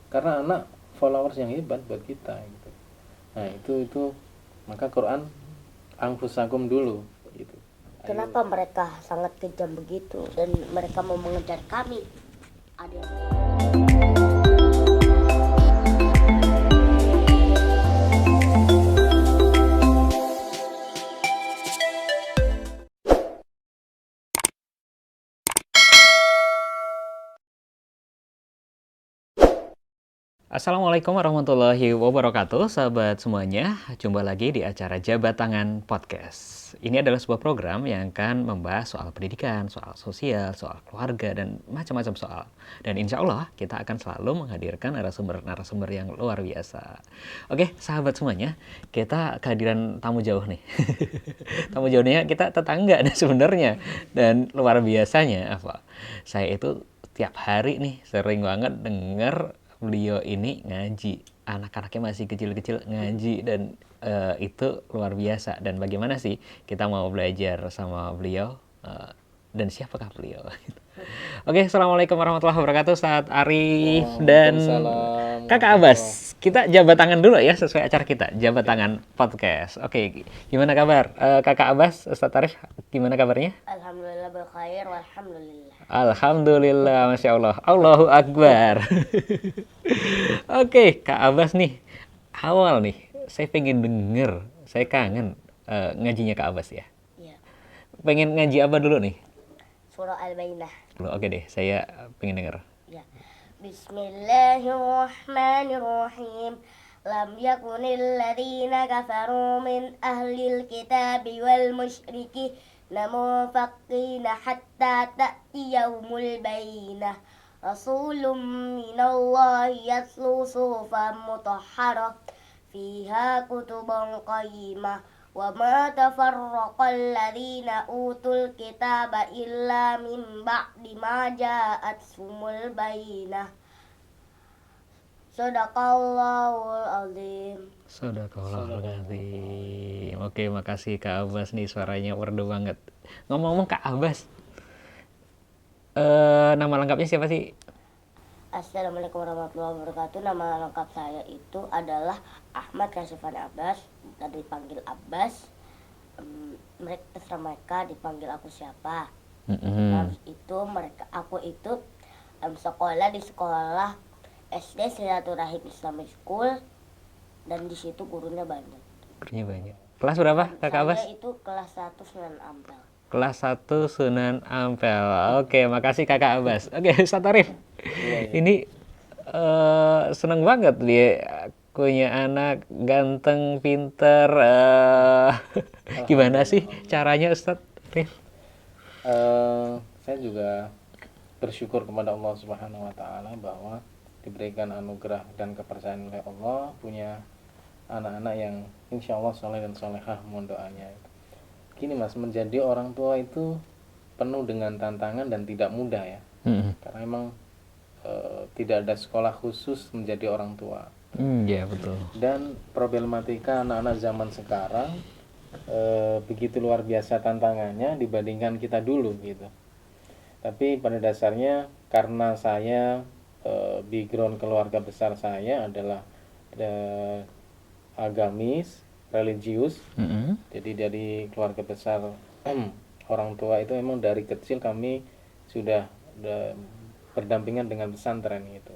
karena anak followers yang hebat buat kita gitu. Nah itu maka Quran anfusakum dulu gitu. Kenapa mereka sangat kejam begitu dan mereka mau mengejar kami? Ada Assalamualaikum warahmatullahi wabarakatuh, sahabat semuanya. Jumpa lagi di acara Jabat Tangan Podcast. Ini adalah sebuah program yang akan membahas soal pendidikan, soal sosial, soal keluarga, dan macam-macam soal. Dan insya Allah kita akan selalu menghadirkan narasumber yang luar biasa. Oke, sahabat semuanya, kita kehadiran tamu jauh nih. Tamu jauhnya kita tetangga nih sebenarnya. Dan luar biasanya apa? Saya itu tiap hari nih sering banget dengar beliau ini ngaji, anak-anaknya masih kecil-kecil ngaji, dan itu luar biasa. Dan bagaimana sih kita mau belajar sama beliau, dan siapakah beliau? Oke, assalamualaikum warahmatullahi wabarakatuh, Ustadz Arif dan Waalaikumsalam Kakak Abbas. Kita jabat tangan dulu ya sesuai acara kita, jabat tangan podcast. Oke, gimana kabar Kakak Abbas, Ustadz Arif? Gimana kabarnya? Alhamdulillah berkhair, walhamdulillah. Alhamdulillah, Masya Allah, Allahu Akbar. Oke, Kak Abbas nih, awal nih, saya pengen denger, saya kangen ngajinya Kak Abbas ya. Ya. Pengen ngaji apa dulu nih? Surah Al-Baqarah. Oke deh, saya pengen denger. Ya. Bismillahirrahmanirrahim. Lam yakunil ladzina kafaru min ahlil kitabi wal musyriki lamunfaqqina hatta ta'tiyahumul bayyinah. Rasulun minallahi yatlu suhufan mutahharah fiha kutubun qayyimah. Wa ma tafarraqal ladzina utul kitaba illa min ba'di ma ja'athumul bayyinah. Shadaqallahul azim. Sadaqallahul azim. Oke, makasih Kak Abbas nih, suaranya merdu banget. Ngomong-ngomong Kak Abbas, nama lengkapnya siapa sih? Assalamualaikum warahmatullahi wabarakatuh. Nama lengkap saya itu adalah Ahmad Kasifan Abbas, dan dipanggil Abbas. Mereka terserah mereka dipanggil aku siapa. Habis itu aku itu sekolah di sekolah SD Silaturahim Islamic School, dan di situ gurunya banyak. Gurunya banyak. Kelas berapa Kakak Abbas? Saya itu kelas 1 Sunan Ampel. Kelas 1 Sunan Ampel. Oke, makasih Kakak Abbas. Oke, Ustadz Arif. Ini seneng banget dia punya anak ganteng, pinter. Gimana sih caranya Ustadz Arif? Saya juga bersyukur kepada Allah Subhanahu wa taala bahwa diberikan anugerah dan kepercayaan oleh Allah punya anak-anak yang insya Allah soleh dan solehah, mohon doanya. Gini Mas, menjadi orang tua itu penuh dengan tantangan dan tidak mudah ya. Karena memang tidak ada sekolah khusus menjadi orang tua. Iya betul. Dan problematika anak-anak zaman sekarang begitu luar biasa tantangannya dibandingkan kita dulu gitu. Tapi pada dasarnya karena saya background keluarga besar saya adalah agamis, religius. Jadi dari keluarga besar orang tua itu memang dari kecil kami sudah berdampingan dengan pesantren gitu.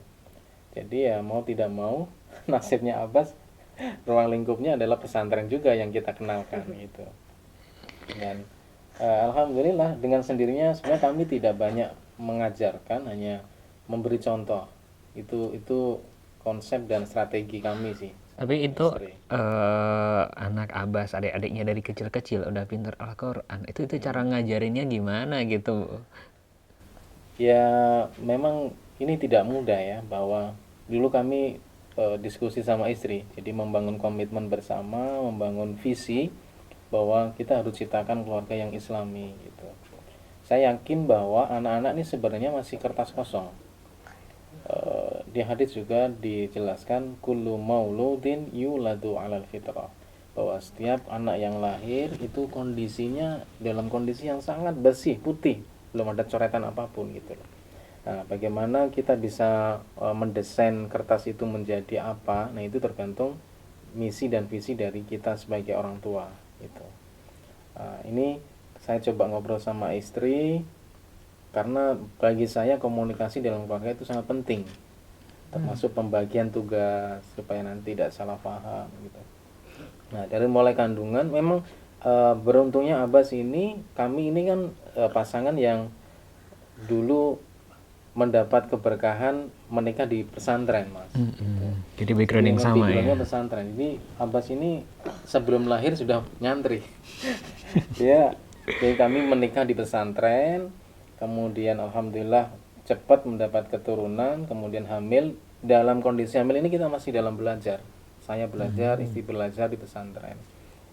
Jadi ya mau tidak mau nasibnya Abbas, ruang lingkupnya adalah pesantren juga yang kita kenalkan gitu. Dan alhamdulillah dengan sendirinya sebenarnya kami tidak banyak mengajarkan, hanya memberi contoh. Itu konsep dan strategi kami sih. Tapi itu anak Abbas, adik-adiknya dari kecil-kecil udah pinter Al-Quran. Itu cara ngajarinnya gimana gitu? Ya memang ini tidak mudah ya, bahwa dulu kami diskusi sama istri, jadi membangun komitmen bersama, membangun visi bahwa kita harus ciptakan keluarga yang islami gitu. Saya yakin bahwa anak-anak ini sebenarnya masih kertas kosong. Di hadis juga dijelaskan kullu mauludin yuladu alal fitrah, bahwa setiap anak yang lahir itu kondisinya dalam kondisi yang sangat bersih, putih, belum ada coretan apapun gitu loh. Nah, bagaimana kita bisa mendesain kertas itu menjadi apa? Nah, itu tergantung misi dan visi dari kita sebagai orang tua gitu. Nah, ini saya coba ngobrol sama istri karena bagi saya komunikasi dalam keluarga itu sangat penting, termasuk pembagian tugas supaya nanti tidak salah paham gitu. Nah, dari mulai kandungan memang beruntungnya Abbas ini, kami ini kan pasangan yang dulu mendapat keberkahan menikah di pesantren, Mas. Gitu. Jadi background yang Jadi sama backgroundnya ya. pesantren. Jadi Abbas ini sebelum lahir sudah nyantri. Jadi kami menikah di pesantren, kemudian alhamdulillah cepat mendapat keturunan, kemudian hamil. Dalam kondisi hamil ini kita masih dalam belajar. Saya belajar, istri belajar di pesantren.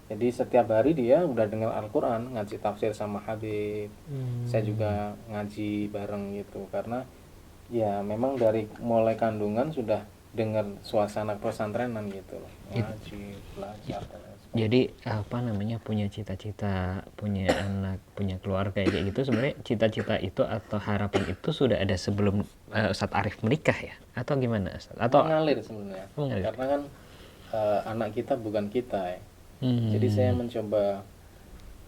Jadi setiap hari dia udah dengar Al-Quran, ngaji tafsir sama Habib. Saya juga ngaji bareng gitu. Karena ya memang dari mulai kandungan sudah dengar suasana pesantrenan gitu loh. Ngaji, belajar. dan lain sebagainya. Jadi apa namanya, punya cita-cita, punya anak, punya keluarga kayak gitu, sebenarnya cita-cita itu atau harapan itu sudah ada sebelum Ustadz Arif menikah ya? Atau gimana Ustadz? Atau Mengalir sebenarnya. Mengalir. Karena kan anak kita bukan kita ya. Hmm. Jadi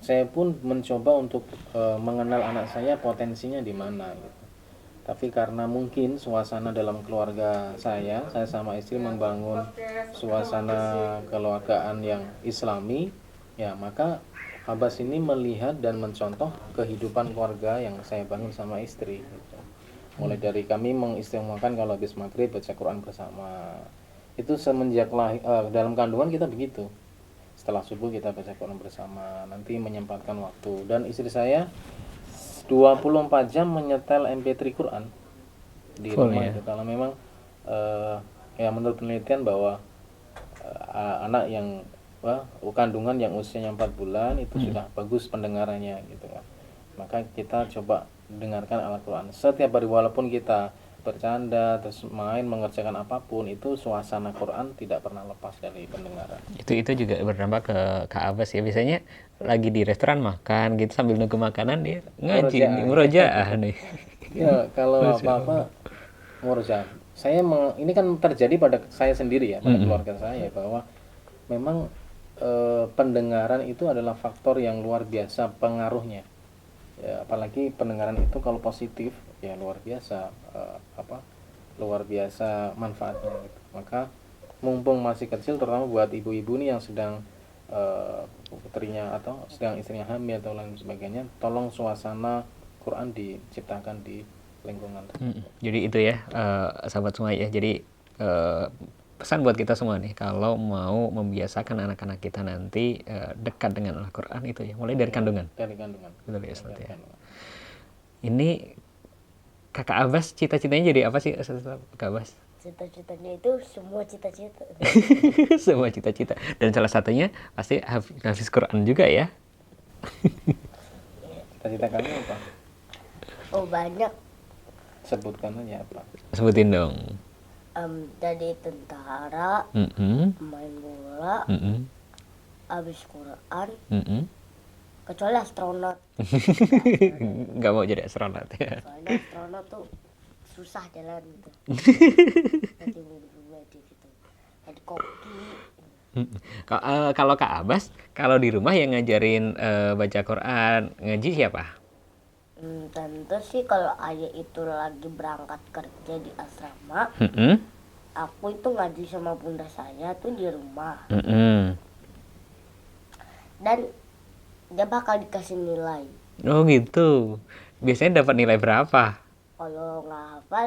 saya pun mencoba untuk mengenal anak saya potensinya di mana gitu. Tapi karena mungkin suasana dalam keluarga saya sama istri membangun suasana keluargaan yang Islami, ya maka Abbas ini melihat dan mencontoh kehidupan keluarga yang saya bangun sama istri gitu. Mulai dari kami mengistimewakan kalau habis maghrib baca Quran bersama. Itu semenjak dalam kandungan kita begitu. Setelah subuh kita baca Quran bersama, nanti menyempatkan waktu. Dan istri saya 24 jam menyetel MP3 Quran di Full rumah ya? itu. Kalau memang ya menurut penelitian bahwa anak yang kandungan yang usianya 4 bulan itu sudah bagus pendengarannya gitu kan. Maka kita coba dengarkan Al-Quran setiap hari, walaupun kita bercanda terus main mengerjakan apapun, itu suasana Quran tidak pernah lepas dari pendengaran. Itu juga berdampak ke Kak Abbas ya. Biasanya lagi di restoran makan gitu sambil nunggu makanan dia ngaji nih, murojaah nih. Ya kalau apa-apa murojaah. Ini kan terjadi pada saya sendiri ya, pada keluarga saya, bahwa memang pendengaran itu adalah faktor yang luar biasa pengaruhnya. Ya, apalagi pendengaran itu kalau positif ya luar biasa luar biasa manfaatnya gitu. Maka mumpung masih kecil, terutama buat ibu-ibu nih yang sedang putrinya atau sedang istrinya hamil atau lain sebagainya, tolong suasana Quran diciptakan di lingkungan. Jadi itu ya, sahabat semua ya. Jadi pesan buat kita semua nih, kalau mau membiasakan anak-anak kita nanti dekat dengan Al-Quran itu ya, mulai dari kandungan. Dari kandungan. Betul ya Ustadz Dari ya. kandungan. Ini Kakak Abbas cita-citanya jadi apa sih Kak Abbas? Cita-citanya itu semua cita-cita. Semua cita-cita. Dan salah satunya pasti hafiz Quran juga ya. Cita-cita kamu apa? Oh banyak. Sebutkan aja apa. Sebutin dong. Jadi tentara, Mm-mm. main bola, Mm-mm. habis Quran, Mm-mm. kecuali astronot. Nggak mau jadi astronot ya. Soalnya astronot tuh susah jalan gitu. Nanti bumi gitu. Jadi koki. Kalau Kak Abbas, kalau di rumah yang ngajarin baca Quran, ngaji siapa? Tentu sih kalau ayah itu lagi berangkat kerja di asrama, Mm-mm. aku itu ngaji sama bunda saya tuh di rumah. Mm-mm. Dan dia bakal dikasih nilai. Oh gitu. Biasanya dapat nilai berapa? Kalau nggak hafal,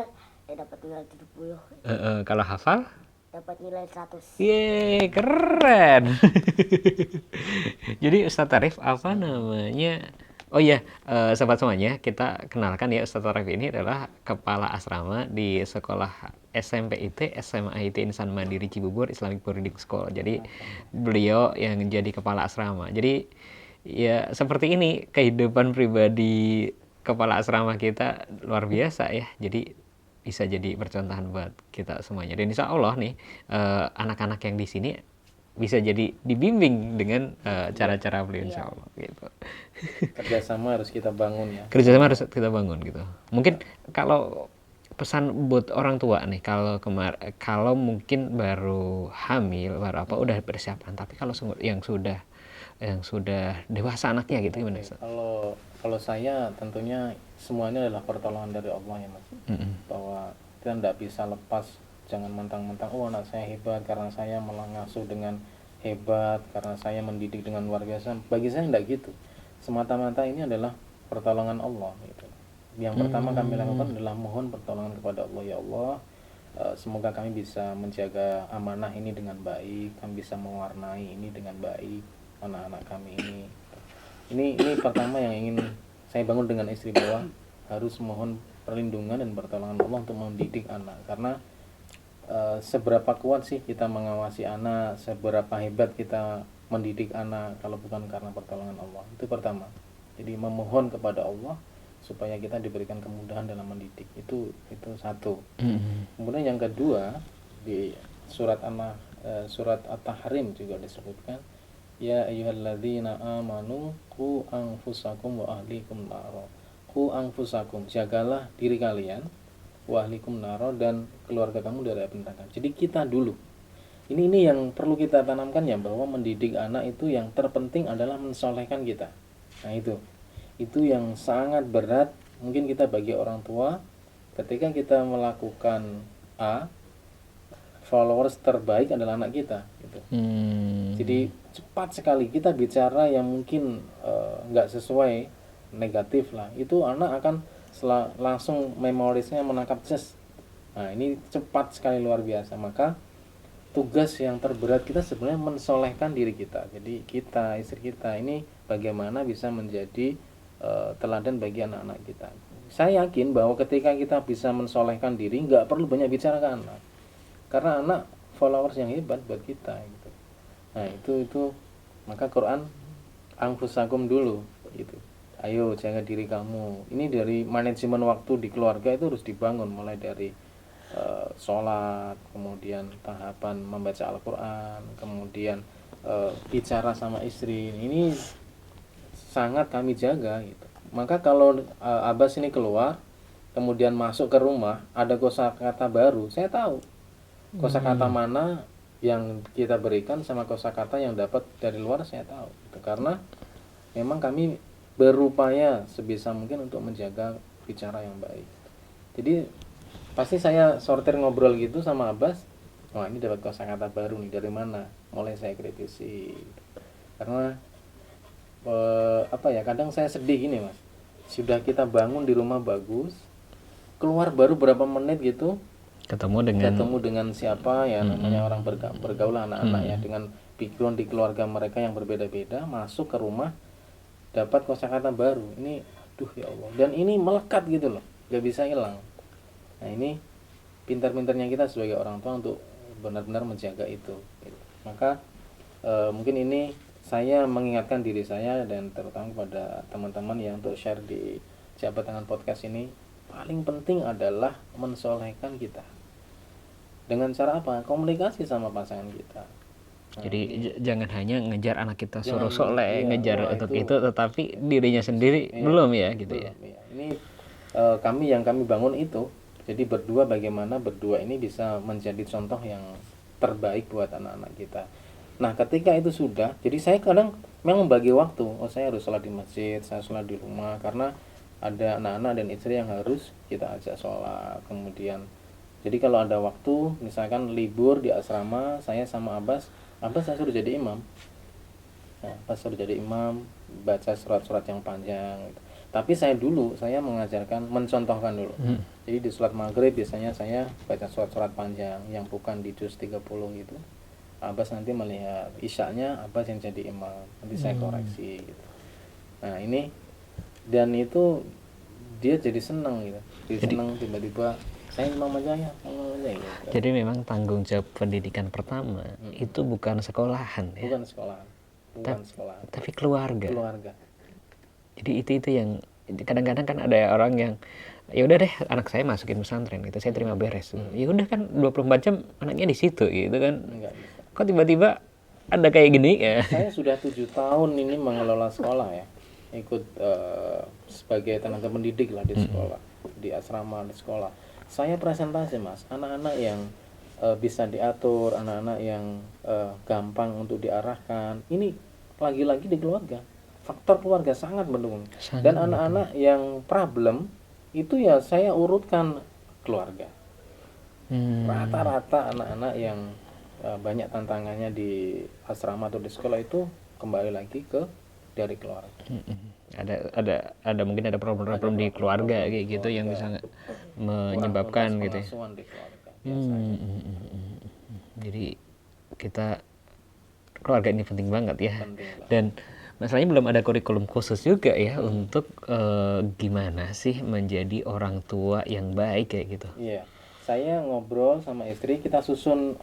ya dapat nilai 70. Kalau hafal? Dapat nilai 100. Yeay, keren. Jadi Ustadz Arif apa namanya? Oh iya, sobat semuanya, kita kenalkan ya, Ustadz Arif ini adalah kepala asrama di sekolah SMP IT, SMA IT Insan Mandiri Cibubur Islamic Boarding School. Jadi beliau yang jadi kepala asrama. Jadi ya seperti ini kehidupan pribadi kepala asrama kita luar biasa ya. Jadi bisa jadi percontohan buat kita semuanya. Dan insya Allah nih anak-anak yang di sini bisa jadi dibimbing dengan cara-cara beliau insya Allah gitu. Kerjasama harus kita bangun ya. Kerjasama harus kita bangun gitu. Mungkin kalau pesan buat orang tua nih, kalau mungkin baru hamil, baru apa udah persiapan, tapi kalau yang sudah dewasa anaknya gitu gimana Ustaz? Kalau saya tentunya semuanya adalah pertolongan dari Allah ya Mas. Bahwa kita tidak bisa lepas, jangan mentang-mentang oh anak saya hebat karena saya mengasuh dengan hebat, karena saya mendidik dengan luar biasa. Bagi saya tidak gitu. Semata-mata ini adalah pertolongan Allah gitu. Yang pertama kami lakukan adalah mohon pertolongan kepada Allah, ya Allah, semoga kami bisa menjaga amanah ini dengan baik, kami bisa mewarnai ini dengan baik anak-anak kami ini. Ini pertama yang ingin saya bangun dengan istri, bahwa harus mohon perlindungan dan pertolongan Allah untuk mendidik anak. Karena seberapa kuat sih kita mengawasi anak, seberapa hebat kita mendidik anak kalau bukan karena pertolongan Allah. Itu pertama. Jadi memohon kepada Allah supaya kita diberikan kemudahan dalam mendidik. Itu satu. Kemudian yang kedua, di surat At-Tahrim juga disebutkan, ya ayyuhalladzina amanu qu anfusakum wa ahlikum naro. Qu anfusakum, jagalah diri kalian, wa ahlikum naro, dan keluarga kamu dari api neraka. Jadi kita dulu. Ini yang perlu kita tanamkan ya, bahwa mendidik anak itu yang terpenting adalah mensolehkan kita. Nah itu yang sangat berat mungkin kita bagi orang tua. Ketika kita melakukan A, followers terbaik adalah anak kita gitu. Jadi cepat sekali kita bicara yang mungkin nggak sesuai, negatif lah, itu anak akan langsung memorisnya menangkap just. Nah ini cepat sekali, luar biasa. Maka tugas yang terberat kita sebenarnya mensolehkan diri kita. Jadi kita, istri kita ini bagaimana bisa menjadi teladan bagi anak-anak kita. Saya yakin bahwa ketika kita bisa mensolehkan diri, nggak perlu banyak bicara ke anak, karena anak followers yang hebat buat kita gitu. Nah itu maka Quran anfusakum dulu gitu. Ayo jaga diri kamu. Ini dari manajemen waktu di keluarga itu harus dibangun, mulai dari sholat, kemudian tahapan membaca Al-Quran, kemudian bicara sama istri. Ini sangat kami jaga gitu. Maka kalau Abbas ini keluar, kemudian masuk ke rumah, ada kosakata baru, saya tahu kosakata mana yang kita berikan sama kosakata yang dapat dari luar, saya tahu gitu. Karena memang kami berupaya sebisa mungkin untuk menjaga bicara yang baik. Jadi pasti saya sortir ngobrol gitu sama Abbas, wah ini dapat kosakata baru nih, dari mana, mulai saya kritisi. Karena kadang saya sedih gini Mas, sudah kita bangun di rumah bagus, keluar baru berapa menit gitu ketemu dengan siapa ya, namanya orang bergaul anak-anak ya, dengan background di keluarga mereka yang berbeda-beda, masuk ke rumah dapat kosakata baru. Ini aduh ya Allah, dan ini melekat gitu loh, gak bisa hilang. Nah ini pintar-pintarnya kita sebagai orang tua untuk benar-benar menjaga itu gitu. Maka mungkin ini saya mengingatkan diri saya dan terutama kepada teman-teman yang untuk share di Jabat Tangan Podcast ini, paling penting adalah mensolehkan kita. Dengan cara apa? Komunikasi sama pasangan kita. Jadi jangan hanya ngejar anak kita suruh soleh, ngejar untuk itu, tetapi dirinya sendiri belum ya gitu ya. Ini kami bangun itu. Jadi berdua, bagaimana berdua ini bisa menjadi contoh yang terbaik buat anak-anak kita. Nah ketika itu sudah, jadi saya kadang memang membagi waktu. Oh saya harus sholat di masjid, saya sholat di rumah, karena ada anak-anak dan istri yang harus kita ajak sholat. Kemudian jadi kalau ada waktu, misalkan libur di asrama, saya sama Abbas saya suruh jadi imam. Nah, Abbas suruh jadi imam, baca surat-surat yang panjang gitu. Tapi saya mengajarkan, mencontohkan dulu. Jadi di sholat maghrib biasanya saya baca surat-surat panjang yang bukan di juz 30 gitu. Abbas nanti melihat, isyanya Abbas yang jadi imam, nanti saya koreksi gitu. Nah ini, dan itu dia jadi senang gitu, senang tiba-tiba saya imam aja ya gitu. Jadi memang tanggung jawab pendidikan pertama itu bukan sekolahan ya, bukan sekolahan, tapi keluarga. Jadi itu yang kadang-kadang kan ada orang yang ya udah deh anak saya masukin pesantren gitu, saya terima beres. Ya udah kan 24 jam anaknya di situ gitu kan. Kok tiba-tiba ada kayak gini ya. Saya sudah 7 tahun ini mengelola sekolah ya, ikut sebagai tenaga pendidik lah di sekolah, di asrama di sekolah. Saya presentasi mas, anak-anak yang bisa diatur, anak-anak yang gampang untuk diarahkan. Ini lagi-lagi di keluarga, faktor keluarga sangat mendukung. Dan anak-anak yang problem itu ya saya urutkan keluarga. Rata-rata anak-anak yang banyak tantangannya di asrama atau di sekolah itu kembali lagi ke dari keluarga. Ada mungkin ada problem-problem di keluarga kayak gitu yang bisa menyebabkan gitu ya. Pengasuhan di keluarga biasanya. Jadi kita keluarga ini penting banget ya. Penting lah. Dan masalahnya belum ada kurikulum khusus juga ya untuk gimana sih menjadi orang tua yang baik kayak gitu. Iya, saya ngobrol sama istri, kita susun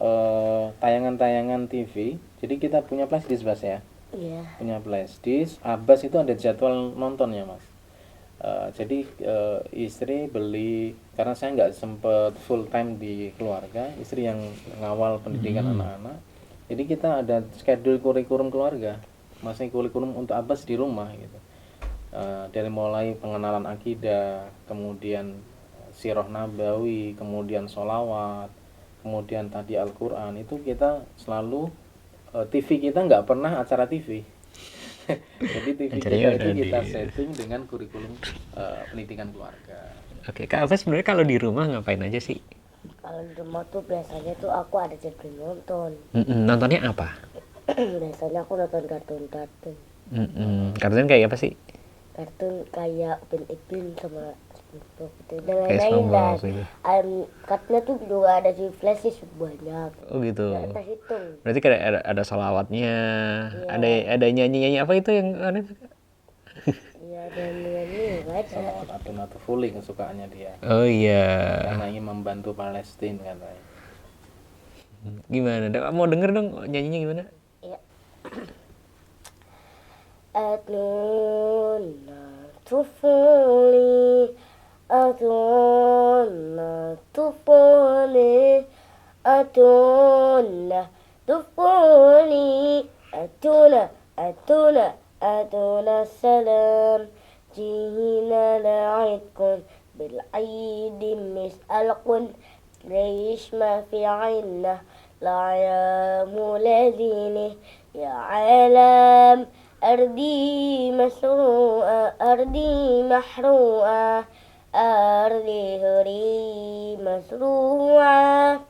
tayangan-tayangan TV. Jadi kita punya flashdisk Bas ya. Iya. Punya flashdisk. Abbas itu ada jadwal nontonnya Mas. Jadi istri beli, karena saya nggak sempet full time di keluarga, istri yang ngawal pendidikan anak-anak. Jadi kita ada schedule kurikulum keluarga, masih kurikulum untuk Abbas di rumah gitu. Dari mulai pengenalan akidah, kemudian sirah nabawi, kemudian sholawat, kemudian tadi Al-Quran, itu kita selalu TV kita nggak pernah acara TV. Jadi TV Acaranya kita itu udah kita di- setting dengan kurikulum pendidikan keluarga. Oke, Kak Alfa sebenarnya kalau di rumah ngapain aja sih? Kalau di rumah tuh biasanya tuh aku ada jadwal nonton. Nontonnya apa? Biasanya aku nonton kartun-kartun. Kartun kayak apa sih? Kartun kayak Upin Ipin sama SpongeBob itu dan Kayak lain-lain. SpongeBob Dan gitu. kartunya tuh juga ada di flash sih banyak. Oh gitu. Nggak terhitung. Berarti kayak ada sholawatnya, ada nyanyi-nyanyi apa itu yang aneh? Iya dan ini baca. Sholawat atau fully kesukaannya dia, Oh iya. karena ingin membantu Palestina katanya. Gimana? Mau denger dong nyanyinya gimana? Iya. Atuna tufuli, atuna tufuli, atuna tufuli, atuna salam. جينا نعدكم بالعيد نسألكم ليش ما في عنا لا يا مولديني يا عالم أرضي مسروقة أرضي محروقة أرضي هري مسروعة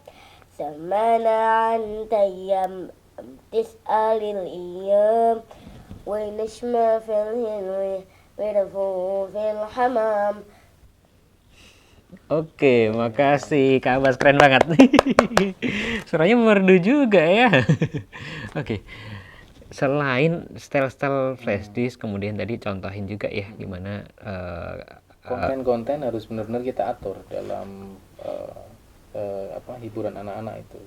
سمعنا عن تيم تسأل الأيام ونشمى في الهلوية ودفو في الحمام. Oke, makasih Kak Abbas, keren banget. Suaranya merdu juga ya. Oke. Selain style-style flash disk, kemudian tadi contohin juga ya gimana Konten-konten harus benar-benar kita atur dalam hiburan anak-anak itu.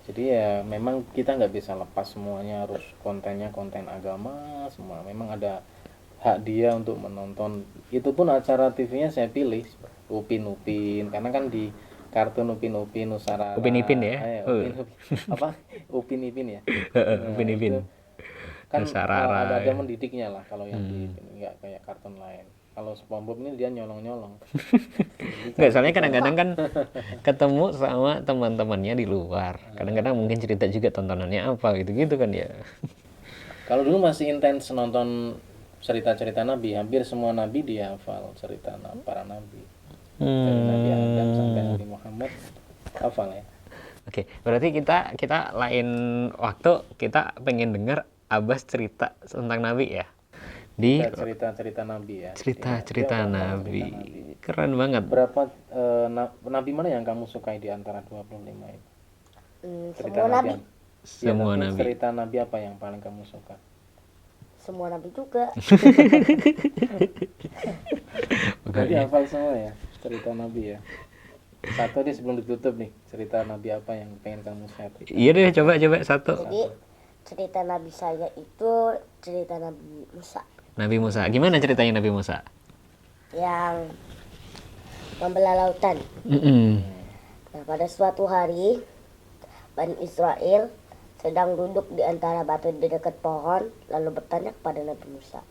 Jadi ya memang kita nggak bisa lepas semuanya, harus kontennya konten agama semua. Memang ada hak dia untuk menonton. Itu pun acara TV-nya saya pilih Upin Upin, karena kan di kartun Upin Upin Nusara. Upin Ipin ya? Upin Ipin ya. Upin Ipin. Itu kan Nusarara, ada ya. mendidiknya lah kalau yang di nggak kayak kartun lain. Kalau SpongeBob ini dia nyolong-nyolong. Nggak, soalnya kadang-kadang kan ketemu sama teman-temannya di luar. Kadang-kadang mungkin cerita juga tontonannya apa gitu-gitu kan ya. Kalau dulu masih intens nonton cerita-cerita Nabi, hampir semua Nabi dia hafal cerita para Nabi. Dari Nabi Adam sampai Nabi Muhammad hafal ya. Oke, berarti kita lain waktu kita pengen denger Abbas cerita tentang Nabi ya. Di Cerita-cerita Nabi ya. cerita-cerita Dia hafal Nabi. cerita Nabi. Keren banget. Berapa Nabi mana yang kamu sukai di antara 25 itu? Cerita Semua nabi. Iya, Semua tapi Nabi. cerita Nabi apa yang paling kamu suka? Semua nabi juga. Jadi hafal semua ya cerita Nabi ya. Satu nih sebelum ditutup nih, cerita Nabi apa yang pengen kamu share? Iya deh, coba satu. Jadi cerita nabi saya itu cerita Nabi Musa Nabi Musa. Gimana ceritanya Nabi Musa? yang membelah lautan. Nah, pada suatu hari Bani Israel sedang duduk di antara batu di dekat pohon, lalu bertanya kepada Nabi Musa.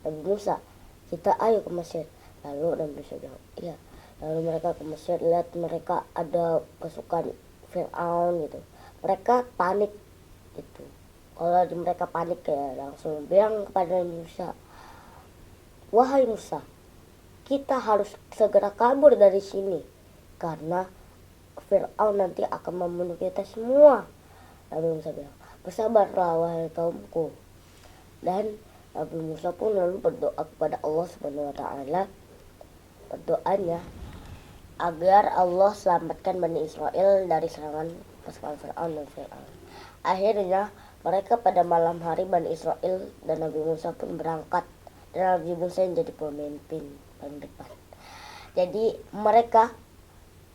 Nabi Musa, kita ayo ke Mesir. Lalu Nabi Musa bilang, iya. Lalu mereka ke Mesir, lihat mereka ada pasukan Fir'aun gitu. Mereka panik gitu. Kalau mereka panik ya langsung bilang kepada Nabi Musa, wahai Musa, kita harus segera kabur dari sini karena Fir'aun nanti akan membunuh kita semua. Nabi Musa bilang, bersabarlah wahai kaumku. Dan Nabi Musa pun lalu berdoa kepada Allah Subhanahu wa taala. Berdoanya agar Allah selamatkan Bani Israel dari serangan pasukan Fir'aun dan Fir'aun. Akhirnya mereka pada malam hari Bani Israel dan Nabi Musa pun berangkat, dan Nabi Musa yang jadi pemimpin paling depan. Jadi mereka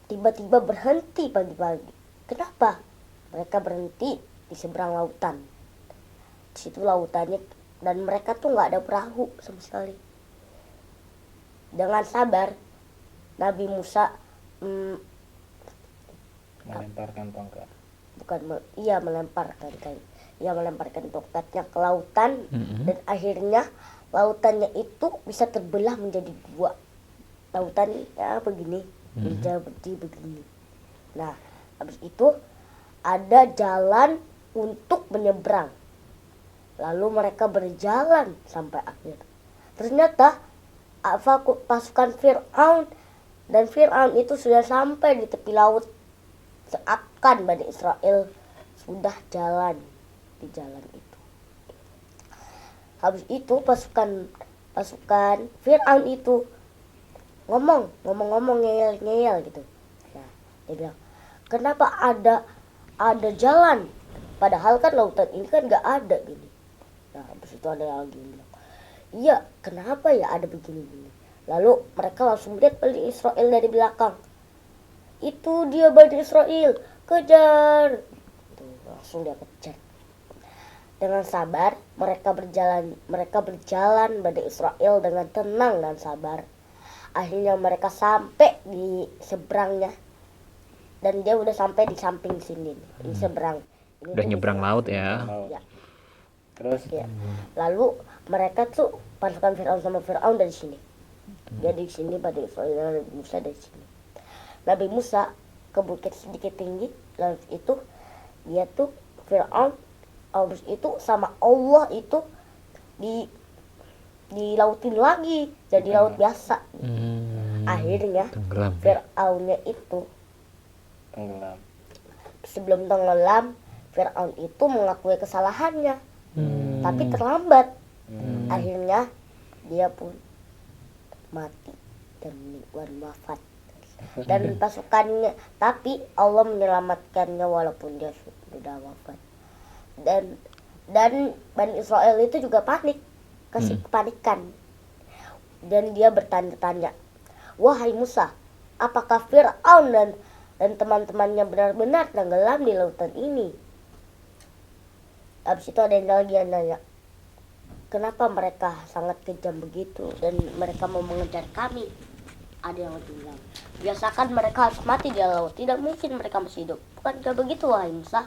tiba-tiba berhenti pagi-pagi. Kenapa? Mereka berhenti di seberang lautan. Di situ lautannya, dan mereka tuh nggak ada perahu sama sekali. Dengan sabar Nabi Musa Melemparkan tongkat. melemparkan tongkatnya ke lautan, dan akhirnya lautannya itu bisa terbelah menjadi dua. Lautan ya begini, jadi begini. Nah, habis itu ada jalan untuk menyeberang. Lalu mereka berjalan sampai akhir. Ternyata pasukan Fir'aun dan Fir'aun itu sudah sampai di tepi laut, seakan Bani Israel sudah jalan di jalan itu. Habis itu pasukan Fir'aun itu ngomong ngeyel gitu. Nah, dia bilang, kenapa ada jalan, padahal kan lautan ini kan nggak ada gini. Nah, habis itu ada lagi yang bilang, iya, kenapa ya ada begini-gini. Lalu mereka langsung lihat Bani Israel dari belakang. Itu dia Bani Israel, kejar. Tuh, langsung dia kejar. Dengan sabar mereka berjalan Bani Israel dengan tenang dan sabar. Akhirnya mereka sampai di seberangnya, dan dia udah sampai di samping sini, di seberang. Ini Udah nyebrang laut ya. Ya. Terus Ya. Lalu mereka tuh pasukan Fir'aun sama Fir'aun dari sini. Dia di sini, Bani Israel dan Nabi Musa dari sini. Nabi Musa ke bukit sedikit tinggi, lalu itu dia tuh Fir'aun habis itu sama Allah itu dilautin lagi jadi laut biasa. Akhirnya Tenggelam. Fir'aunnya itu tenggelam. sebelum tenggelam, Fir'aun itu mengakui kesalahannya, tapi terlambat. Akhirnya dia pun mati dan wafat. Dan pasukannya, tapi Allah menyelamatkannya walaupun dia sudah wafat. Dan Bani Israel itu juga panik, kepanikan. Dan dia bertanya-tanya, wahai Musa, apakah Fir'aun dan teman-temannya benar-benar tenggelam di lautan ini? Habis itu ada yang lagi yang nanya, kenapa mereka sangat kejam begitu dan mereka mau mengejar kami? Ada yang bilang, biasakan mereka harus mati di laut, tidak mungkin mereka masih hidup. Bukankah begitu wahai Musa?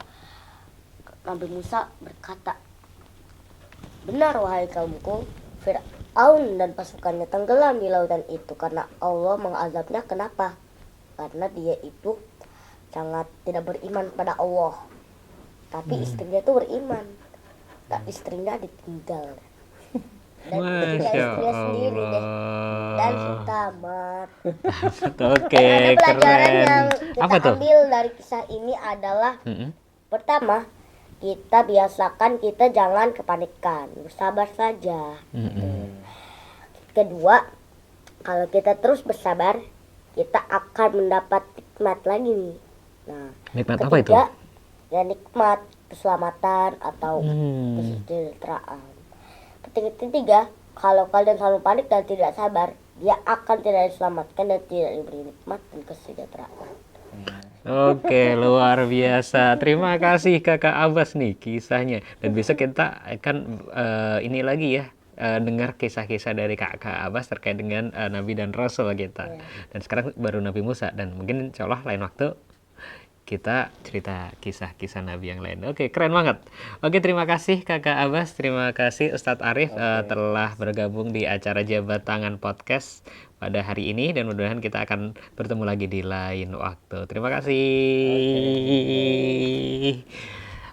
Nabi Musa berkata, benar wahai kaumku, Fir'aun dan pasukannya tenggelam di lautan itu karena Allah mengazabnya. Kenapa? Karena dia itu sangat tidak beriman pada Allah. Tapi istrinya itu beriman. Tak, istrinya ditinggal. Dan ketika istrinya sendiri deh. Dan tamat. Oke, Ada pelajaran keren. yang kita Apa tuh? ambil dari kisah ini adalah pertama, kita biasakan kita jangan kepanikan, bersabar saja. Kedua, kalau kita terus bersabar, kita akan mendapat nikmat lagi nih. Nah, Nikmat apa itu? ketiga, ya nikmat keselamatan atau kesejahteraan. Ketiga, kalau kalian selalu panik dan tidak sabar, dia akan tidak diselamatkan dan tidak diberi nikmat dan kesejahteraan. Oke, luar biasa. Terima kasih Kakak Abbas nih kisahnya. Dan besok kita akan ini lagi ya, dengar kisah-kisah dari Kakak Abbas terkait dengan Nabi dan Rasul kita. Dan sekarang baru Nabi Musa. Dan mungkin insya Allah lain waktu kita cerita kisah-kisah Nabi yang lain. Oke, keren banget. Oke, terima kasih Kakak Abbas, terima kasih Ustadz Arif telah bergabung di acara Jabat Tangan Podcast pada hari ini, dan mudah-mudahan kita akan bertemu lagi di lain waktu. Terima kasih.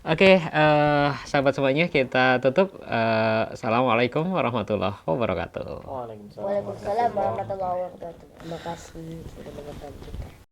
Oke, sahabat semuanya, kita tutup. Assalamualaikum warahmatullahi wabarakatuh. Waalaikumsalam. Waalaikumsalam warahmatullahi wabarakatuh. Terima kasih sudah menonton kita.